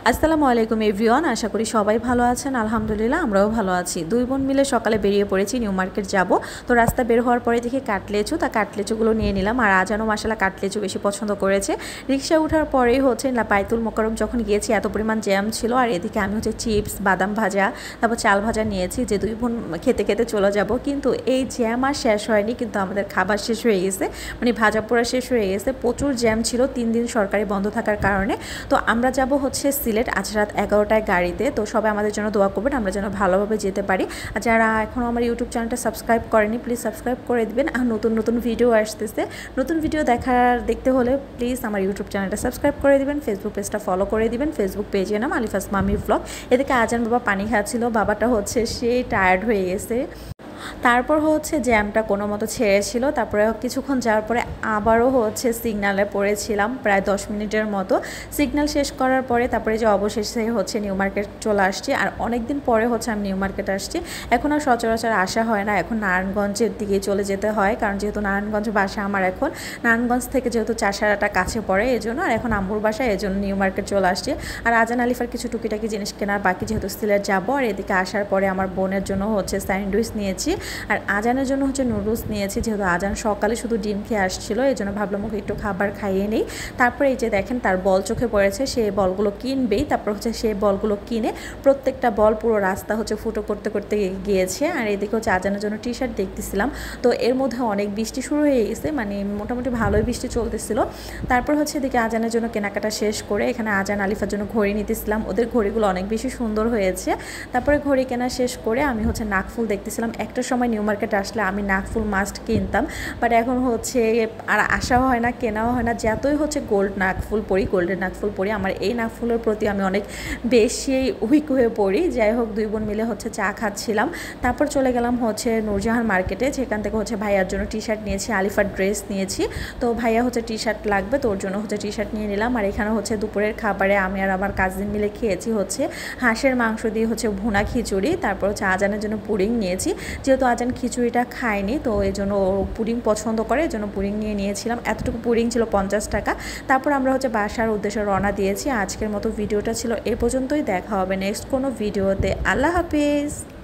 আসসালামু আলাইকুম এভরিওয়ান, আশা করি সবাই ভালো আছেন। আলহামদুলিল্লাহ আমরাও ভালো আছি। দুই বোন মিলে সকালে বেরিয়ে পড়েছি নিউ মার্কেট যাব। তো রাস্তা বের হওয়ার পরে দেখি কাটলেচু, কাটলেচুগুলো নিয়ে নিলাম। আর আজানও মাশাআল্লাহ কাটলেচু বেশি পছন্দ করেছে। রিক্সা ওঠার পরেই হচ্ছে বাইতুল মোকাররম যখন গিয়েছি এত পরিমাণ জ্যাম ছিল। আর এদিকে আমি হচ্ছে চিপস, বাদাম ভাজা, তারপর চাল ভাজা নিয়েছি যে দুই বোন খেতে খেতে চলে যাব। কিন্তু এই জ্যাম আর শেষ হয়নি, কিন্তু আমাদের খাবার শেষ হয়ে গেছে, মানে ভাজা পোড়া শেষ হয়ে গেছে। প্রচুর জ্যাম ছিল 3 দিন সরকারি বন্ধ থাকার কারণে। তো আমরা যাব হচ্ছে সিলেট আজ রাত 11টায় গাড়িতে। তো সবাই আমাদের জন্য দোয়া করবেন, আমরা যেন ভালোভাবে যেতে পারি। আর যারা এখনও আমার ইউটিউব চ্যানেলটা সাবস্ক্রাইব করেনি প্লিজ সাবস্ক্রাইব করে দিবেন। আর নতুন নতুন ভিডিও আসতেছে, নতুন ভিডিও দেখতে হলে প্লিজ আমার ইউটিউব চ্যানেলটা সাবস্ক্রাইব করে দিবেন, ফেসবুক পেজটা ফলো করে দিবেন। ফেসবুক পেজের নাম আলিফাস মামি ব্লগ। এদিকে আজান বাবা পানি খাচ্ছিল, বাবাটা হচ্ছে সে টায়ার্ড হয়ে গেছে। তারপর হচ্ছে জ্যামটা কোনো মতো ছেড়েছিল। তারপরে কিছুক্ষণ যাওয়ার পরে আবারও হচ্ছে সিগনালে পড়েছিলাম প্রায় 10 মিনিটের মতো। সিগন্যাল শেষ করার পরে তারপরে যে অবশেষে হচ্ছে নিউ মার্কেট চলে আসছি। আর অনেক দিন পরে হচ্ছে আমি নিউ মার্কেট আসছি। এখন আর সচরাচর আসা হয় না, এখন নারায়ণগঞ্জের দিকে চলে যেতে হয়, কারণ যেহেতু নারায়ণগঞ্জ বাসা আমার। এখন নারায়ণগঞ্জ থেকে যেহেতু চাষারাটা কাছে পড়ে এজন্য, আর এখন আম্মুর বাসা এজন্য নিউ মার্কেট চলে আসছে। আর আজান আলিফার কিছু টুকিটাকি জিনিস কেনার বাকি, যেহেতু সিলেট যাবো। আর এদিকে আসার পরে আমার বোনের জন্য হচ্ছে স্যান্ডউইচ নিয়েছি, আর আজানের জন্য হচ্ছে নুডলস নিয়েছি। যেহেতু আজান সকালে শুধু ডিম খেয়ে আসছিলো, এই জন্য ভাবলাম ওকে একটু খাবার খাইয়ে নেই। তারপরে এই যে দেখেন তার বল চোখে পড়েছে, সে বলগুলো কিনবেই। তারপর হচ্ছে সে বলগুলো কিনে প্রত্যেকটা বল পুরো রাস্তা হচ্ছে ফুটো করতে করতে গিয়েছে। আর এদিকে হচ্ছে আজানের জন্য টি শার্ট দেখতেছিলাম। তো এর মধ্যে অনেক বৃষ্টি শুরু হয়ে গেছে, মানে মোটামুটি ভালোই বৃষ্টি চলতেছিল। তারপর হচ্ছে এদিকে আজানের জন্য কেনাকাটা শেষ করে এখানে আজান আলিফার জন্য ঘড়ি নিতেছিলাম। ওদের ঘড়িগুলো অনেক বেশি সুন্দর হয়েছে। তারপরে ঘড়ি কেনা শেষ করে আমি হচ্ছে নাকফুল দেখতেছিলাম। একটা সময় নিউ মার্কেট আসলে আমি নাকফুল মাস্ট কিনতাম, বাট এখন হচ্ছে আর আসাও হয় না, কেনাও হয় না। যতই হচ্ছে গোল্ডেন নাকফুল পরি, আমার এই নাকফুলের প্রতি আমি অনেক বেশি উইক হয়ে পড়ি। যাই হোক, দুই বোন মিলে হচ্ছে চা খাচ্ছিলাম। তারপর চলে গেলাম হচ্ছে নূরজাহান মার্কেটে, যেখান থেকে হচ্ছে ভাইয়ার জন্য টি শার্ট নিয়েছি, আলিফার ড্রেস নিয়েছি। তো ভাইয়া হচ্ছে টি শার্ট লাগবে, তোর জন্য হচ্ছে টি শার্ট নিয়ে নিলাম। আর এখানে হচ্ছে দুপুরের খাবারে আমি আর আমার কাজিন মিলে খেয়েছি হচ্ছে হাঁসের মাংস দিয়ে হচ্ছে ভুনা খিচুড়ি। তারপর হচ্ছে আজানের জন্য পুডিং নিয়েছি, যেহেতু আজান খিচুড়িটা খায়নি, তো এই জন্য ও পুডিং পছন্দ করে, এই জন্য পুডিং নিয়েছিলাম। এতটুকু পুডিং ছিল 50 টাকা। তারপর আমরা হচ্ছে বাসার উদ্দেশ্যে রওনা দিয়েছি। আজকের মতো ভিডিওটা ছিল এ পর্যন্তই, দেখা হবে নেক্সট কোনো ভিডিওতে। আল্লাহ হাফিজ।